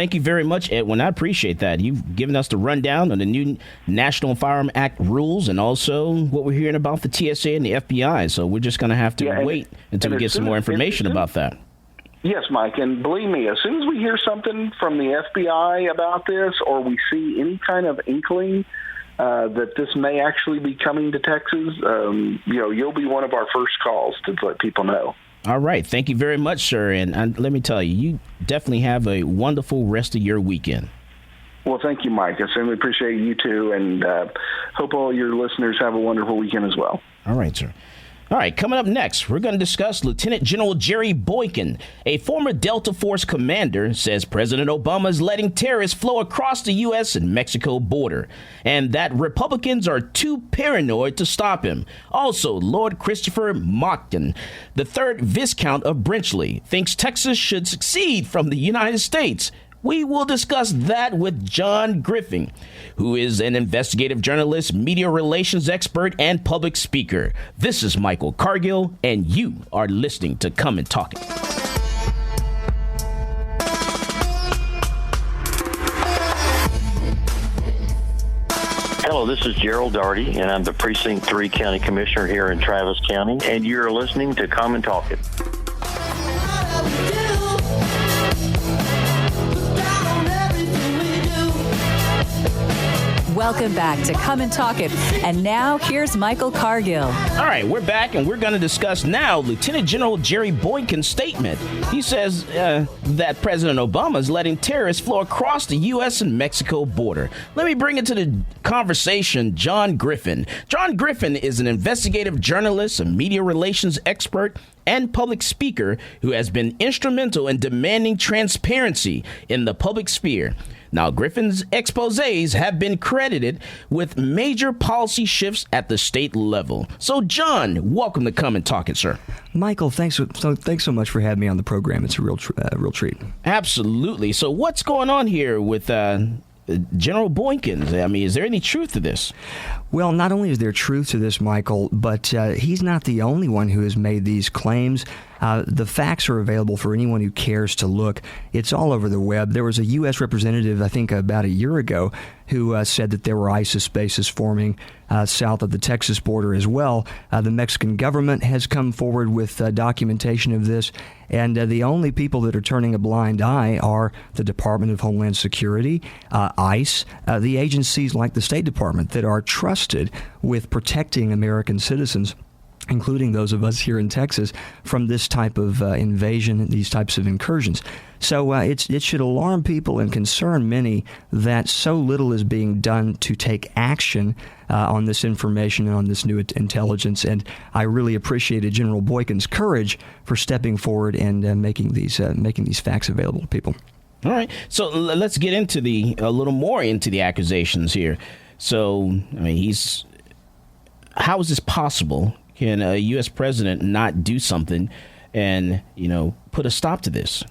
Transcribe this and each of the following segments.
Thank you very much, Edwin. I appreciate that. You've given us the rundown on the new National Firearm Act rules and also what we're hearing about the TSA and the FBI. So we're just going to have to wait until we get some more information about that. Yes, Mike, and believe me, as soon as we hear something from the FBI about this or we see any kind of inkling that this may actually be coming to Texas, you'll be one of our first calls to let people know. All right. Thank you very much, sir. And let me tell you, you definitely have a wonderful rest of your weekend. Well, thank you, Mike. I certainly appreciate you too, and hope all your listeners have a wonderful weekend as well. All right, sir. All right, coming up next, we're going to discuss Lieutenant General Jerry Boykin, a former Delta Force commander, says President Obama is letting terrorists flow across the U.S. and Mexico border, and that Republicans are too paranoid to stop him. Also, Lord Christopher Monckton, the third Viscount of Brenchley, thinks Texas should secede from the United States. We will discuss that with John Griffing, who is an investigative journalist, media relations expert, and public speaker. This is Michael Cargill, and you are listening to Come and Talk It. Hello, this is Gerald Daugherty, and I'm the Precinct 3 County Commissioner here in Travis County, and you're listening to Come and Talk It. Welcome back to Come and Talk It. And now, here's Michael Cargill. All right, we're back, and we're going to discuss now Lieutenant General Jerry Boykin's statement. He says that President Obama is letting terrorists flow across the U.S. and Mexico border. Let me bring into the conversation John Griffin. John Griffin is an investigative journalist, a media relations expert, and public speaker who has been instrumental in demanding transparency in the public sphere. Now, Griffin's exposés have been credited with major policy shifts at the state level. So, John, welcome to Come and Talk It, sir. Michael, thanks so much for having me on the program. It's a real treat. Absolutely. So, what's going on here with General Boykin? I mean, is there any truth to this? Well, not only is there truth to this, Michael, but he's not the only one who has made these claims. The facts are available for anyone who cares to look. It's all over the web. There was a U.S. representative, I think about a year ago, who said that there were ISIS bases forming south of the Texas border as well. The Mexican government has come forward with documentation of this, and the only people that are turning a blind eye are the Department of Homeland Security, ICE, the agencies like the State Department that are trusted with protecting American citizens, including those of us here in Texas, from this type of invasion, these types of incursions. So it should alarm people and concern many that so little is being done to take action on this information and on this new intelligence. And I really appreciated General Boykin's courage for stepping forward and making these facts available to people. All right. So let's get into a little more into the accusations here. So, I mean, how is this possible? Can a U.S. president not do something and, put a stop to this?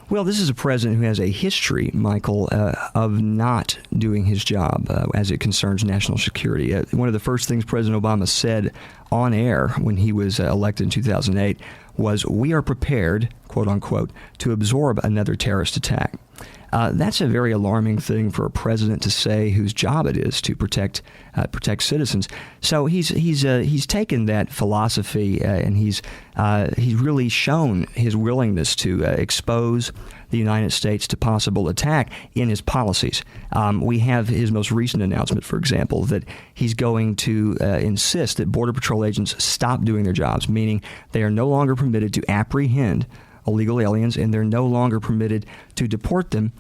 Well, this is a president who has a history, Michael, of not doing his job as it concerns national security. One of the first things President Obama said on air when he was elected in 2008 was, "We are prepared, quote unquote, to absorb another terrorist attack." That's a very alarming thing for a president to say, whose job it is to protect citizens. So he's taken that philosophy and he's really shown his willingness to expose the United States to possible attack in his policies. We have his most recent announcement, for example, that he's going to insist that Border Patrol agents stop doing their jobs, meaning they are no longer permitted to apprehend illegal aliens, and they're no longer permitted to deport them.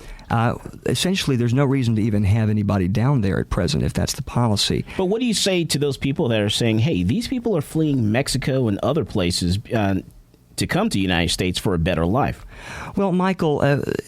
Essentially, there's no reason to even have anybody down there at present if that's the policy. But what do you say to those people that are saying, hey, these people are fleeing Mexico and other places to come to the United States for a better life? Well, Michael,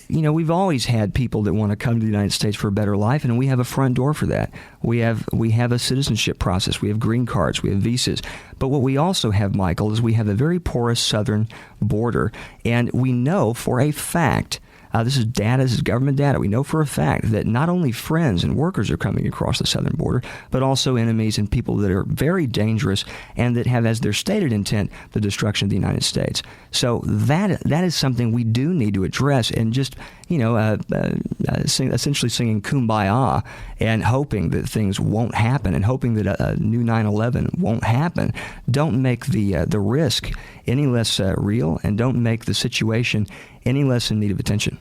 we've always had people that want to come to the United States for a better life, and we have a front door for that. We have a citizenship process. We have green cards. We have visas. But what we also have, Michael, is we have a very porous southern border, and we know for a fact This is data. This is government data. We know for a fact that not only friends and workers are coming across the southern border, but also enemies and people that are very dangerous and that have as their stated intent the destruction of the United States. So that is something we do need to address, and just essentially singing Kumbaya and hoping that things won't happen and hoping that a new 9/11 won't happen don't make the risk any less real, and don't make the situation any less in need of attention.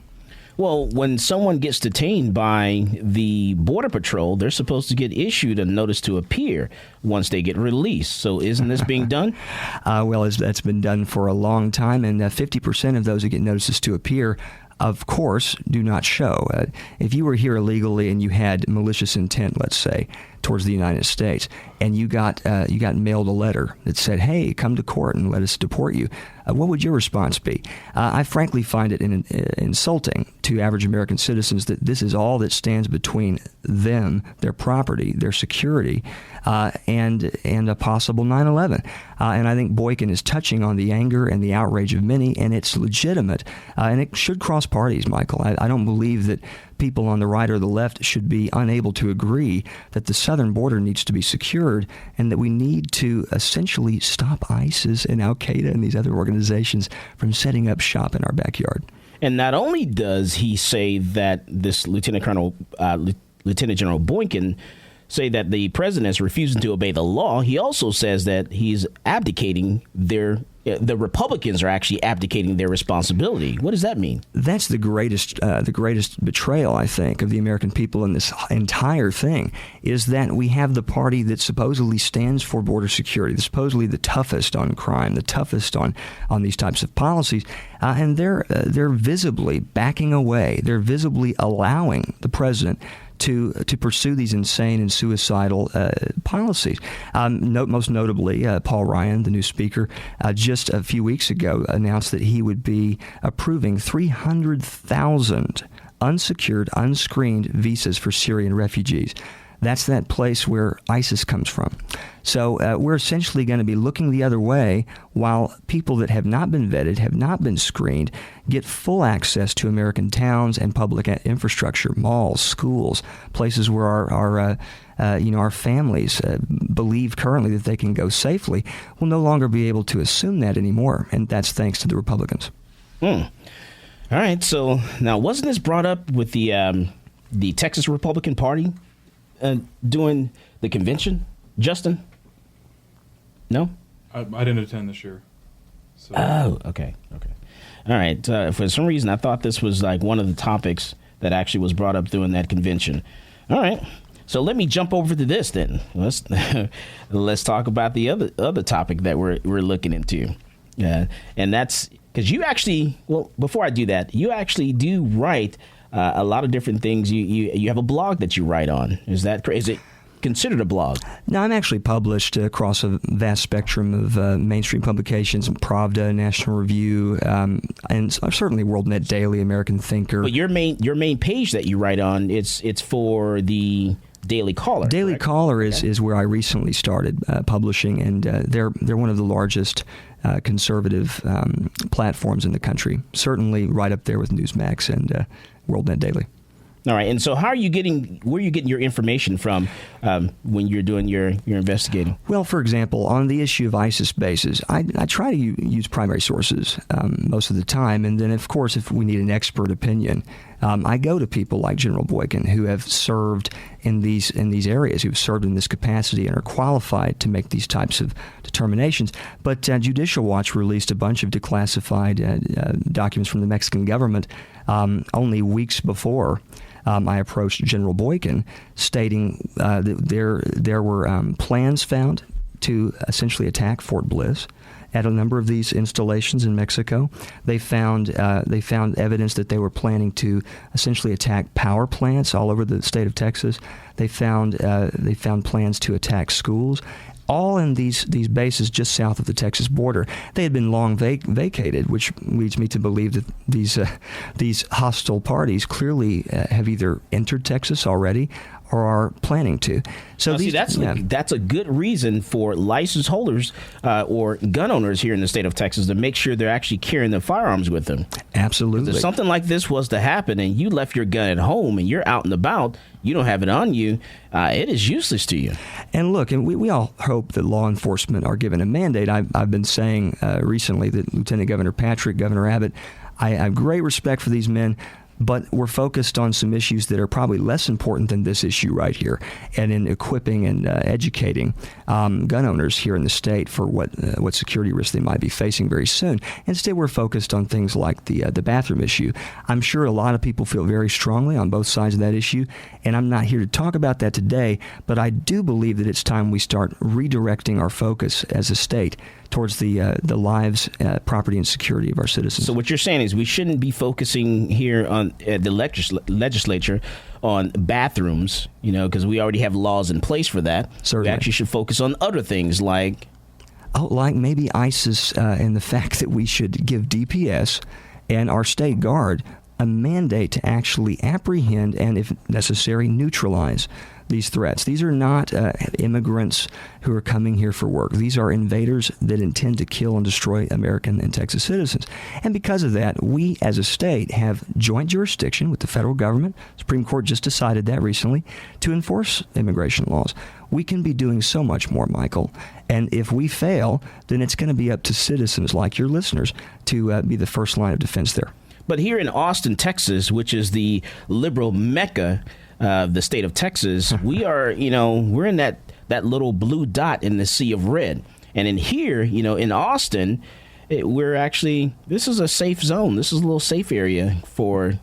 Well, when someone gets detained by the Border Patrol, they're supposed to get issued a notice to appear once they get released. So isn't this being done? Well, that's been done for a long time, and 50% of those who get notices to appear, of course, do not show. If you were here illegally and you had malicious intent, let's say, towards the United States, and you got mailed a letter that said, "Hey, come to court and let us deport you," what would your response be? I frankly find it insulting to average American citizens that this is all that stands between them, their property, their security, and a possible 9/11. And I think Boykin is touching on the anger and the outrage of many, and it's legitimate, and it should cross parties, Michael. I don't believe that people on the right or the left should be unable to agree that the southern border needs to be secured, and that we need to essentially stop ISIS and Al-Qaeda and these other organizations from setting up shop in our backyard. And not only does he say that this Lieutenant General Boykin say that the president is refusing to obey the law, he also says that he's abdicating the Republicans are actually abdicating their responsibility. What does that mean? That's the greatest betrayal, I think, of the American people in this entire thing, is that we have the party that supposedly stands for border security, supposedly the toughest on crime, the toughest on these types of policies, and they're visibly backing away. They're visibly allowing the president to pursue these insane and suicidal policies. Most notably, Paul Ryan, the new speaker, just a few weeks ago announced that he would be approving 300,000 unsecured, unscreened visas for Syrian refugees. That's that place where ISIS comes from. So we're essentially going to be looking the other way while people that have not been vetted, have not been screened, get full access to American towns and public infrastructure, malls, schools, places where our families believe currently that they can go safely. Will no longer be able to assume that anymore, and that's thanks to the Republicans. All right. So now, wasn't this brought up with the Texas Republican Party doing the convention, Justin? No? I didn't attend this year. So. Oh, okay. All right. For some reason, I thought this was like one of the topics that actually was brought up during that convention. All right. So let me jump over to this then. Let's talk about the other topic that we're looking into. And that's because you actually, well, before I do that, you actually do write a lot of different things. You have a blog that you write on. Is it considered a blog? No, I'm actually published across a vast spectrum of mainstream publications, Pravda, National Review, and certainly WorldNet Daily, American Thinker. But your main page that you write on, it's for the Daily Caller. Daily correct? Caller is where I recently started publishing, and they're one of the largest conservative platforms in the country. Certainly right up there with Newsmax and WorldNet Daily. All right. And so where are you getting your information from when you're doing your investigating? Well, for example, on the issue of ISIS bases, I try to use primary sources most of the time. And then, of course, if we need an expert opinion, I go to people like General Boykin who have served in these areas, who've served in this capacity and are qualified to make these types of determinations. But Judicial Watch released a bunch of declassified documents from the Mexican government only weeks before I approached General Boykin, stating that there were plans found to essentially attack Fort Bliss at a number of these installations in Mexico. They found evidence that they were planning to essentially attack power plants all over the state of Texas. They found plans to attack schools, all in these bases just south of the Texas border. They had been long vacated, which leads me to believe that these hostile parties clearly have either entered Texas already or are planning to. So that's a good reason for license holders or gun owners here in the state of Texas to make sure they're actually carrying their firearms with them. Absolutely. If something like this was to happen and you left your gun at home and you're out and about, you don't have it on you, it is useless to you. And look, and we all hope that law enforcement are given a mandate. I've been saying recently that Lieutenant Governor Patrick, Governor Abbott, I have great respect for these men, but we're focused on some issues that are probably less important than this issue right here, and in equipping and educating gun owners here in the state for what security risks they might be facing very soon. Instead, we're focused on things like the bathroom issue. I'm sure a lot of people feel very strongly on both sides of that issue, and I'm not here to talk about that today, but I do believe that it's time we start redirecting our focus as a state towards the lives, property, and security of our citizens. So what you're saying is we shouldn't be focusing here on the legislature on bathrooms, because we already have laws in place for that. Certainly. We actually should focus on other things like... like maybe ISIS and the fact that we should give DPS and our state guard a mandate to actually apprehend and, if necessary, neutralize these threats. These are not immigrants who are coming here for work. These are invaders that intend to kill and destroy American and Texas citizens. And because of that, we as a state have joint jurisdiction with the federal government. The Supreme Court just decided that recently, to enforce immigration laws. We can be doing so much more, Michael. And if we fail, then it's going to be up to citizens like your listeners to be the first line of defense there. But here in Austin, Texas, which is the liberal mecca of the state of Texas, we are, we're in that little blue dot in the sea of red. And in here, in Austin, this is a safe zone. This is a little safe area for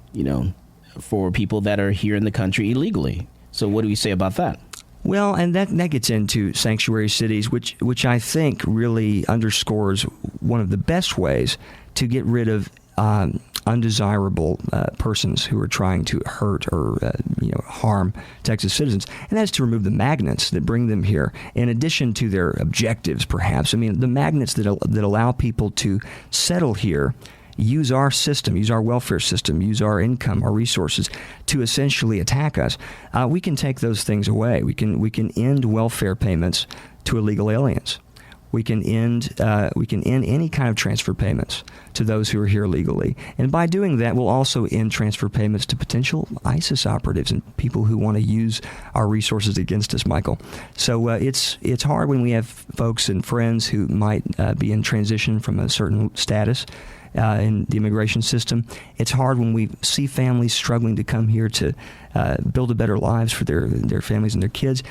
people that are here in the country illegally. So what do we say about that? Well, and that gets into sanctuary cities, which I think really underscores one of the best ways to get rid of undesirable persons who are trying to hurt or harm Texas citizens, and that's to remove the magnets that bring them here, in addition to their objectives, perhaps. I mean, the magnets that allow people to settle here, use our system, use our welfare system, use our income, our resources to essentially attack us. We can take those things away. We can end welfare payments to illegal aliens. We can end any kind of transfer payments to those who are here legally. And by doing that, we'll also end transfer payments to potential ISIS operatives and people who want to use our resources against us, Michael. So it's hard when we have folks and friends who might be in transition from a certain status in the immigration system. It's hard when we see families struggling to come here to build a better lives for their families and their kids.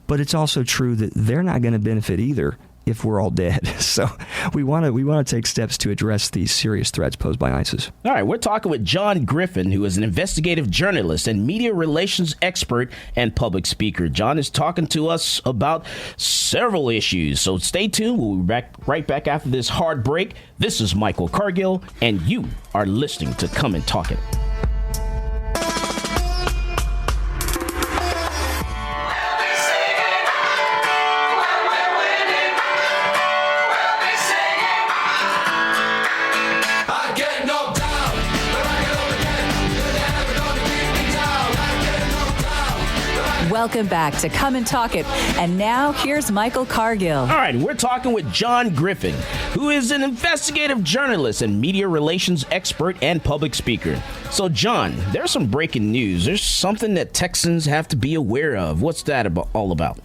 But it's also true that they're not going to benefit either if we're all dead. So we want to take steps to address these serious threats posed by ISIS. All right, we're talking with John Griffing, who is an investigative journalist and media relations expert and public speaker. John is talking to us about several issues, so stay tuned. We'll be right back after this hard break. This is Michael Cargill, and you are listening to Come and Talk It. Welcome back to Come and Talk It. And now here's Michael Cargill. All right, we're talking with John Griffing, who is an investigative journalist and media relations expert and public speaker. So, John, there's some breaking news. There's something that Texans have to be aware of. What's that all about?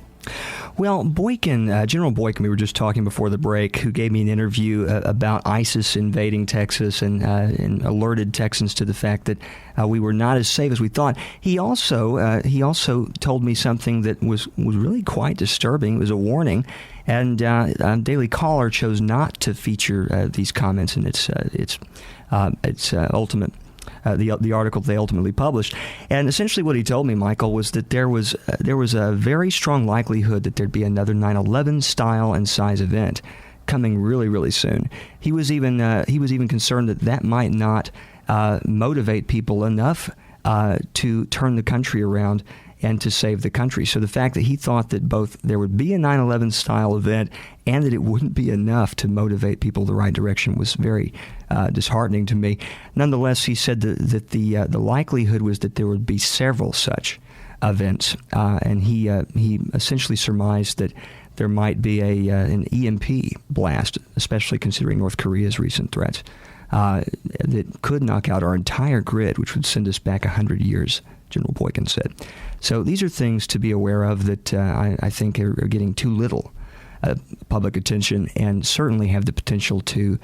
Well, Boykin, General Boykin, we were just talking before the break, who gave me an interview about ISIS invading Texas and alerted Texans to the fact that we were not as safe as we thought. He also told me something that was really quite disturbing. It was a warning, and Daily Caller chose not to feature these comments in its ultimate. The article they ultimately published. And essentially what he told me, Michael, was that there was a very strong likelihood that there'd be another 9/11 style and size event coming really, really soon. He was even concerned that might not motivate people enough to turn the country around and to save the country. So the fact that he thought that both there would be a 9/11 style event and that it wouldn't be enough to motivate people the right direction was very disheartening to me. Nonetheless, he said that the likelihood was that there would be several such events, and he essentially surmised that there might be an EMP blast, especially considering North Korea's recent threats, that could knock out our entire grid, which would send us back 100 years, General Boykin said. So these are things to be aware of that I think are getting too little public attention, and certainly have the potential to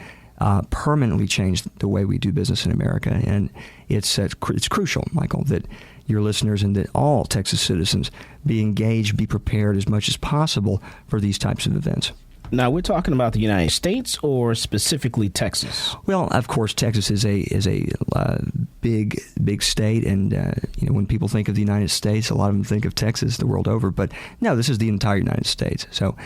permanently change the way we do business in America. And it's crucial, Michael, that your listeners and that all Texas citizens be engaged, be prepared as much as possible for these types of events. Now, we're talking about the United States or specifically Texas? Well, of course, Texas is a big state, and when people think of the United States, a lot of them think of Texas the world over. But no, this is the entire United States. So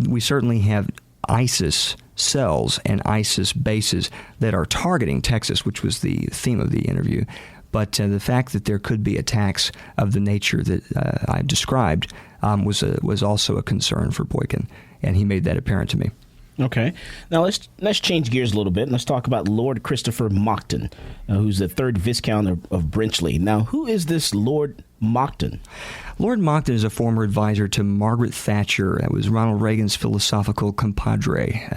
we certainly have ISIS cells and ISIS bases that are targeting Texas, which was the theme of the interview. But the fact that there could be attacks of the nature that I've described was also a concern for Boykin, and he made that apparent to me. Okay. Now let's change gears a little bit, and let's talk about Lord Christopher Monckton, who's the 3rd Viscount of Brenchley. Now, who is this Lord Monckton? Lord Monckton is a former advisor to Margaret Thatcher. That was Ronald Reagan's philosophical compadre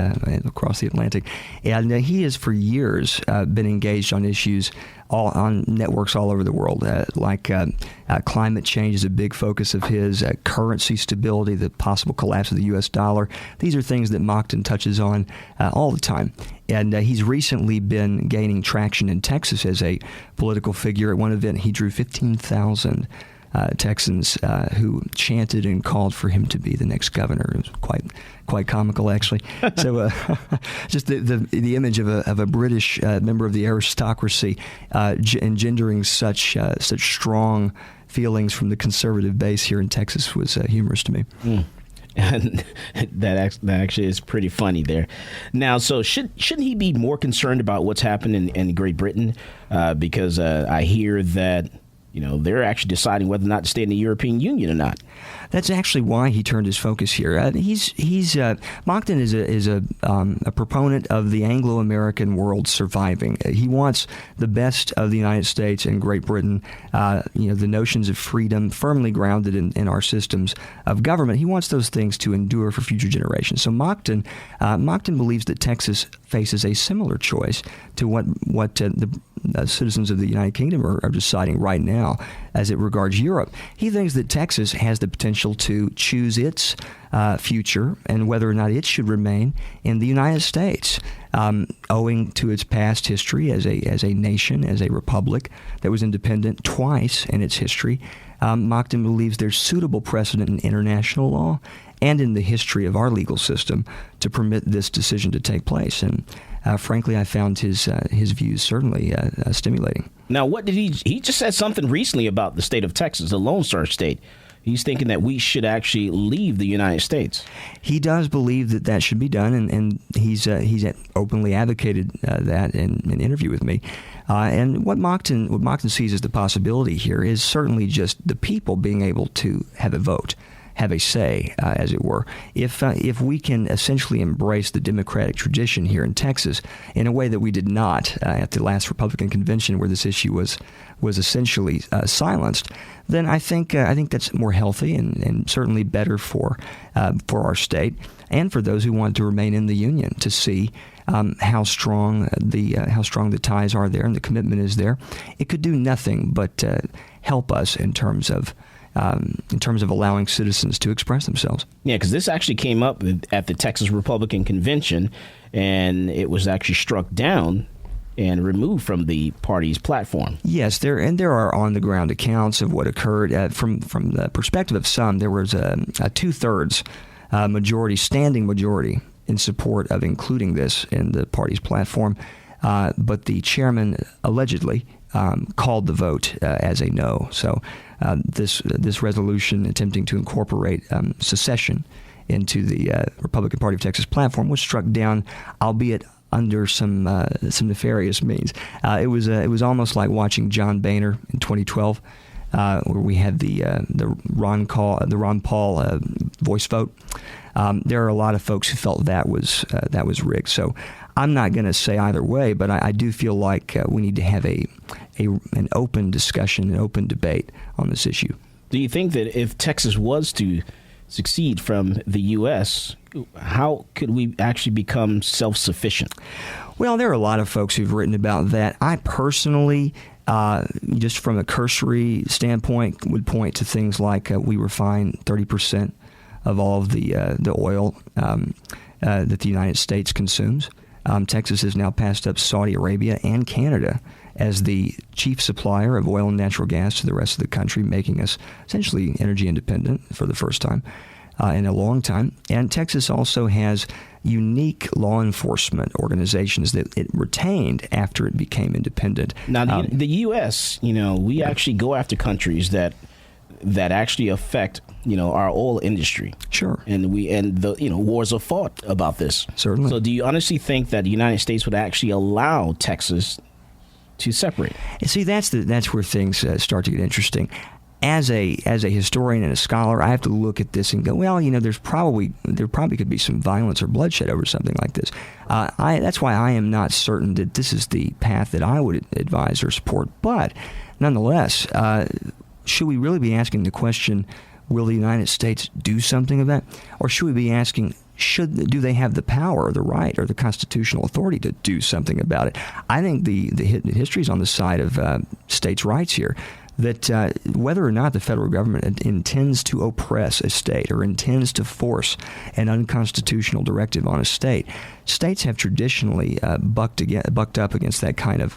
across the Atlantic. And he has for years been engaged on issues on networks all over the world, like climate change is a big focus of his, currency stability, the possible collapse of the U.S. dollar. These are things that Monckton touches on all the time. And he's recently been gaining traction in Texas as a political figure. At one event, he drew 15,000 Texans who chanted and called for him to be the next governor. It was quite comical, actually. So just the image of a British member of the aristocracy engendering such strong feelings from the conservative base here in Texas was humorous to me. Mm. And that actually is pretty funny there. Now, so shouldn't he be more concerned about what's happening in Great Britain? Because I hear that they're actually deciding whether or not to stay in the European Union or not. That's actually why he turned his focus here. Monckton is a proponent of the Anglo-American world surviving. He wants the best of the United States and Great Britain. The notions of freedom firmly grounded in our systems of government. He wants those things to endure for future generations. So Monckton believes that Texas faces a similar choice to what the citizens of the United Kingdom are deciding right now as it regards Europe. He thinks that Texas has the potential to choose its future and whether or not it should remain in the United States, owing to its past history as a nation, as a republic that was independent twice in its history. Monckton believes there's suitable precedent in international law and in the history of our legal system to permit this decision to take place. And frankly, I found his views certainly stimulating. Now, what did he just said something recently about the state of Texas, the Lone Star State. He's thinking that we should actually leave the United States. He does believe that should be done, and he's openly advocated that in an interview with me. And what Monckton sees as the possibility here is certainly just the people being able to have a vote, have a say, as it were. If we can essentially embrace the democratic tradition here in Texas in a way that we did not at the last Republican convention, where this issue was essentially silenced, then I think that's more healthy and certainly better for our state and for those who want to remain in the union, to see how strong the ties are there and the commitment is there. It could do nothing but help us in terms of allowing citizens to express themselves. Yeah, because this actually came up at the Texas Republican Convention, and it was actually struck down and removed from the party's platform. Yes, there are on-the-ground accounts of what occurred. From the perspective of some, there was a 2/3 standing majority in support of including this in the party's platform, but the chairman allegedly called the vote as a no. So this resolution attempting to incorporate secession into the Republican Party of Texas platform was struck down, albeit under some nefarious means. It was almost like watching John Boehner in 2012, where we had the Ron Paul voice vote. There are a lot of folks who felt that was rigged. So I'm not going to say either way, but I do feel like we need to have a an open discussion, an open debate on this issue. Do you think that if Texas was to succeed from the U.S., how could we actually become self-sufficient? Well, there are a lot of folks who've written about that. I personally, just from a cursory standpoint, would point to things like we refine 30% of all of the oil that the United States consumes. Texas has now passed up Saudi Arabia and Canada as the chief supplier of oil and natural gas to the rest of the country, making us essentially energy independent for the first time in a long time. And Texas also has unique law enforcement organizations that it retained after it became independent. Now, the U.S., we actually go after countries that actually affect, our oil industry. Sure. And wars are fought about this. Certainly. So do you honestly think that the United States would actually allow Texas to separate? See, that's where things start to get interesting. As a historian and a scholar, I have to look at this and go, well, there probably could be some violence or bloodshed over something like this. That's why I am not certain that this is the path that I would advise or support. But nonetheless, should we really be asking the question, will the United States do something about it? Or should we be asking, do they have the power or the right or the constitutional authority to do something about it? I think the history is on the side of states' rights here, that whether or not the federal government intends to oppress a state or intends to force an unconstitutional directive on a state, states have traditionally bucked up against that kind of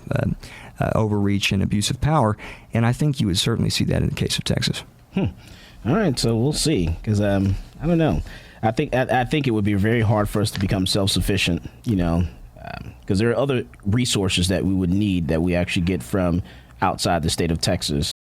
overreach and abuse of power, and I think you would certainly see that in the case of Texas. All right, so we'll see, because I don't know. I think it would be very hard for us to become self-sufficient, because there are other resources that we would need that we actually get from outside the state of Texas.